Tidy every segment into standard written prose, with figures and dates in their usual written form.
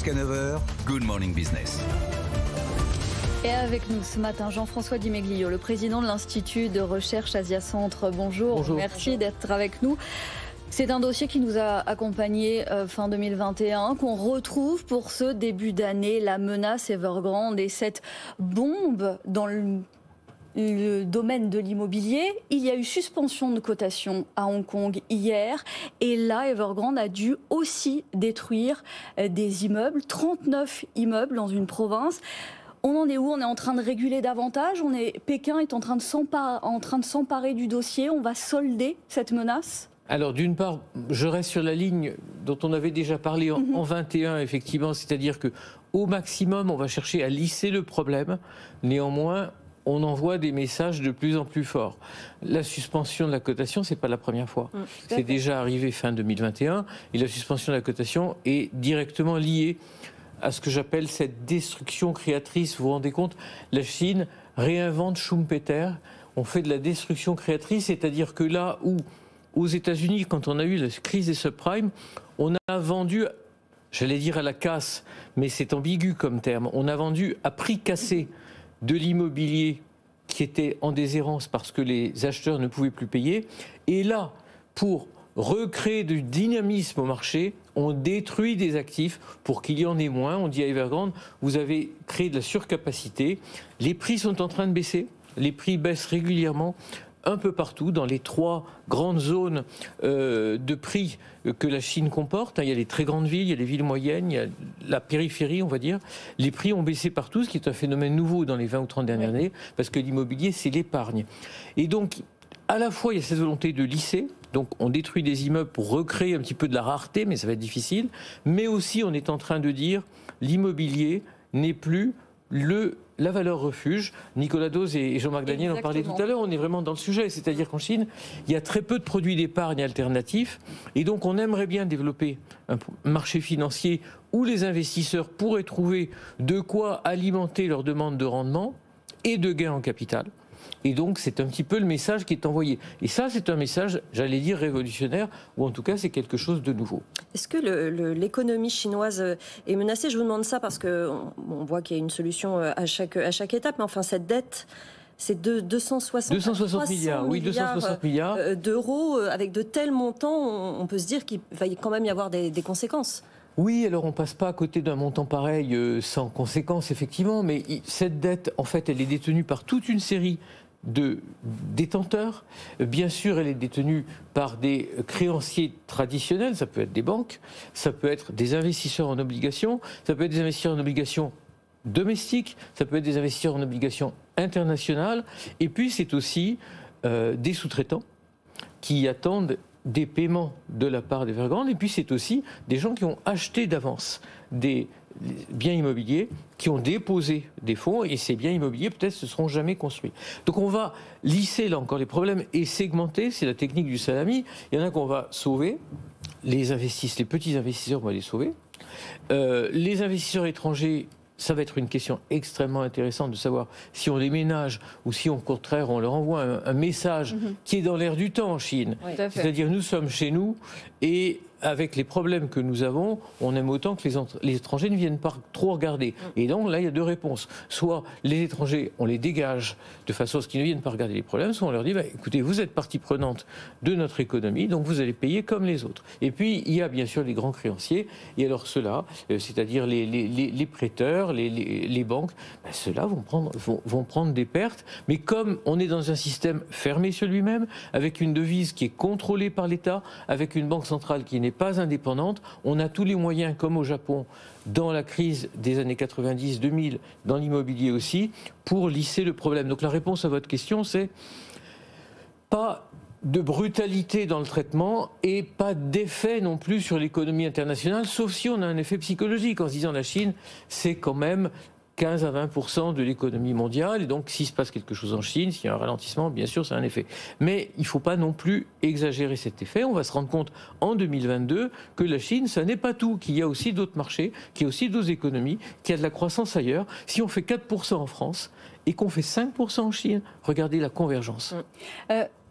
Jusqu'à 9h, Good Morning Business. Et avec nous ce matin, Jean-François Di Meglio, le président de l'Institut de recherche Asia Centre. Bonjour, Bonjour. Merci d'être avec nous. C'est un dossier qui nous a accompagnés fin 2021, qu'on retrouve pour ce début d'année, la menace Evergrande et cette bombe dans le domaine de l'immobilier. Il y a eu suspension de cotation à Hong Kong hier et là, Evergrande a dû aussi détruire des immeubles, 39 immeubles dans une province. On en est où? On est en train de réguler davantage? Pékin est en train de s'emparer du dossier. On va solder cette menace? Alors d'une part, je reste sur la ligne dont on avait déjà parlé en 21, effectivement, c'est-à-dire qu'au maximum, on va chercher à lisser le problème. Néanmoins, on envoie des messages de plus en plus forts. La suspension de la cotation, c'est pas la première fois. C'est déjà arrivé fin 2021 et la suspension de la cotation est directement liée à ce que j'appelle cette destruction créatrice. Vous vous rendez compte, la Chine réinvente Schumpeter. On fait de la destruction créatrice, c'est-à-dire que là où, aux États-Unis, quand on a eu la crise des subprimes, on a vendu, j'allais dire à la casse, mais c'est ambigu comme terme, on a vendu à prix cassé de l'immobilier qui était en déshérence parce que les acheteurs ne pouvaient plus payer. Et là, pour recréer du dynamisme au marché, on détruit des actifs pour qu'il y en ait moins. On dit à Evergrande, vous avez créé de la surcapacité, les prix sont en train de baisser, les prix baissent régulièrement un peu partout dans les 3 grandes zones de prix que la Chine comporte. Il y a les très grandes villes, il y a les villes moyennes, il y a la périphérie, on va dire. Les prix ont baissé partout, ce qui est un phénomène nouveau dans les 20 ou 30 dernières années, parce que l'immobilier, c'est l'épargne. Et donc, à la fois, il y a cette volonté de lisser. Donc on détruit des immeubles pour recréer un petit peu de la rareté, mais ça va être difficile. Mais aussi on est en train de dire l'immobilier n'est plus la valeur refuge. Nicolas Dose et Jean-Marc Daniel en parlaient tout à l'heure, on est vraiment dans le sujet. C'est-à-dire qu'en Chine, il y a très peu de produits d'épargne alternatifs. Et donc on aimerait bien développer un marché financier où les investisseurs pourraient trouver de quoi alimenter leur demande de rendement et de gains en capital. Et donc, c'est un petit peu le message qui est envoyé. Et ça, c'est un message, j'allais dire, révolutionnaire, ou en tout cas, c'est quelque chose de nouveau. Est-ce que l'économie chinoise est menacée? Je vous demande ça parce qu'on voit qu'il y a une solution à chaque étape, mais enfin, cette dette... C'est de 260 milliards, oui, 260 milliards d'euros. Avec de tels montants, on peut se dire qu'il va quand même y avoir des conséquences. Oui, alors on ne passe pas à côté d'un montant pareil sans conséquences, effectivement, mais cette dette, en fait, elle est détenue par toute une série de détenteurs. Bien sûr, elle est détenue par des créanciers traditionnels, ça peut être des banques, ça peut être des investisseurs en obligations, ça peut être des investisseurs en obligations domestiques, ça peut être des investisseurs en obligations internationales, et puis c'est aussi des sous-traitants qui attendent des paiements de la part d'Evergrande, et puis c'est aussi des gens qui ont acheté d'avance des biens immobiliers, qui ont déposé des fonds, et ces biens immobiliers peut-être ne seront jamais construits. Donc on va lisser là encore les problèmes et segmenter, c'est la technique du salami. Il y en a qu'on va sauver, les petits investisseurs, on va les sauver. Les investisseurs étrangers, ça va être une question extrêmement intéressante de savoir si on les ménage ou si au contraire on leur envoie un message qui est dans l'air du temps en Chine. Oui, c'est-à-dire nous sommes chez nous et avec les problèmes que nous avons, on aime autant que les étrangers ne viennent pas trop regarder. Et donc là, il y a 2 réponses. Soit les étrangers, on les dégage de façon à ce qu'ils ne viennent pas regarder les problèmes, soit on leur dit, écoutez, vous êtes partie prenante de notre économie, donc vous allez payer comme les autres. Et puis, il y a bien sûr les grands créanciers, et alors ceux-là, c'est-à-dire les prêteurs, les banques, ceux-là vont prendre des pertes, mais comme on est dans un système fermé sur lui-même, avec une devise qui est contrôlée par l'État, avec une banque centrale qui n'est pas indépendante, on a tous les moyens, comme au Japon, dans la crise des années 90-2000, dans l'immobilier aussi, pour lisser le problème. Donc la réponse à votre question, c'est pas de brutalité dans le traitement et pas d'effet non plus sur l'économie internationale, sauf si on a un effet psychologique en se disant la Chine, c'est quand même 15 à 20% de l'économie mondiale. Et donc, s'il se passe quelque chose en Chine, s'il y a un ralentissement, bien sûr, c'est un effet. Mais il ne faut pas non plus exagérer cet effet. On va se rendre compte en 2022 que la Chine, ça n'est pas tout, qu'il y a aussi d'autres marchés, qu'il y a aussi d'autres économies, qu'il y a de la croissance ailleurs. Si on fait 4% en France et qu'on fait 5% en Chine, regardez la convergence.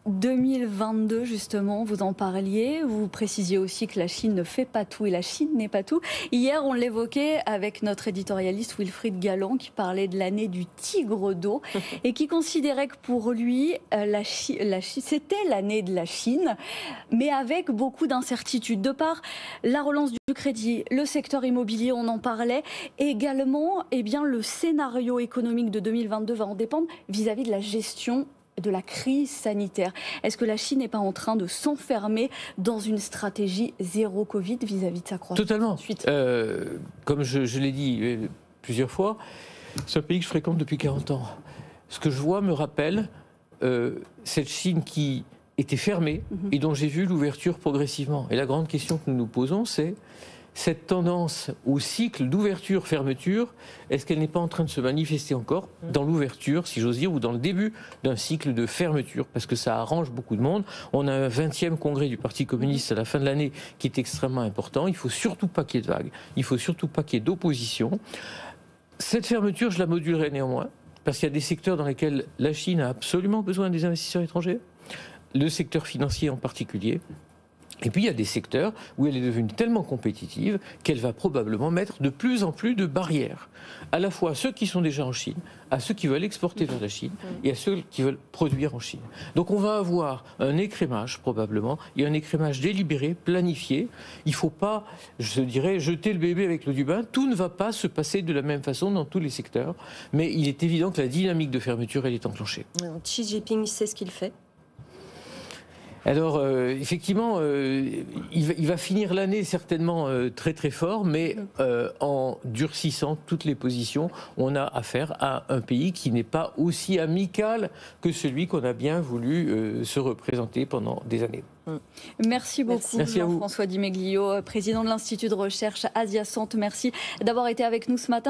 2022, justement, vous en parliez. Vous précisiez aussi que la Chine ne fait pas tout et la Chine n'est pas tout. Hier, on l'évoquait avec notre éditorialiste Wilfried Galland qui parlait de l'année du tigre d'eau et qui considérait que pour lui, c'était l'année de la Chine, mais avec beaucoup d'incertitudes. De par la relance du crédit, le secteur immobilier, on en parlait, et également, le scénario économique de 2022 va en dépendre vis-à-vis de la gestion de la crise sanitaire. Est-ce que la Chine n'est pas en train de s'enfermer dans une stratégie zéro Covid vis-à-vis de sa croissance? Totalement. Comme je l'ai dit plusieurs fois, c'est un pays que je fréquente depuis 40 ans. Ce que je vois me rappelle cette Chine qui était fermée et dont j'ai vu l'ouverture progressivement. Et la grande question que nous nous posons, c'est cette tendance au cycle d'ouverture-fermeture, est-ce qu'elle n'est pas en train de se manifester encore dans l'ouverture, si j'ose dire, ou dans le début d'un cycle de fermeture? Parce que ça arrange beaucoup de monde. On a un 20e congrès du Parti communiste à la fin de l'année qui est extrêmement important. Il ne faut surtout pas qu'il y ait de vagues. Il ne faut surtout pas qu'il y ait d'opposition. Cette fermeture, je la modulerai néanmoins, parce qu'il y a des secteurs dans lesquels la Chine a absolument besoin des investisseurs étrangers, le secteur financier en particulier. Et puis il y a des secteurs où elle est devenue tellement compétitive qu'elle va probablement mettre de plus en plus de barrières, à la fois à ceux qui sont déjà en Chine, à ceux qui veulent exporter vers la Chine et à ceux qui veulent produire en Chine. Donc on va avoir un écrémage probablement, et un écrémage délibéré, planifié. Il ne faut pas, je dirais, jeter le bébé avec l'eau du bain. Tout ne va pas se passer de la même façon dans tous les secteurs, mais il est évident que la dynamique de fermeture, elle est enclenchée. Xi Jinping sait ce qu'il fait. Alors, effectivement, il va finir l'année certainement très très fort, mais en durcissant toutes les positions, on a affaire à un pays qui n'est pas aussi amical que celui qu'on a bien voulu se représenter pendant des années. Merci beaucoup, Jean-François Di Meglio, président de l'Institut de recherche Asia Centre. Merci d'avoir été avec nous ce matin.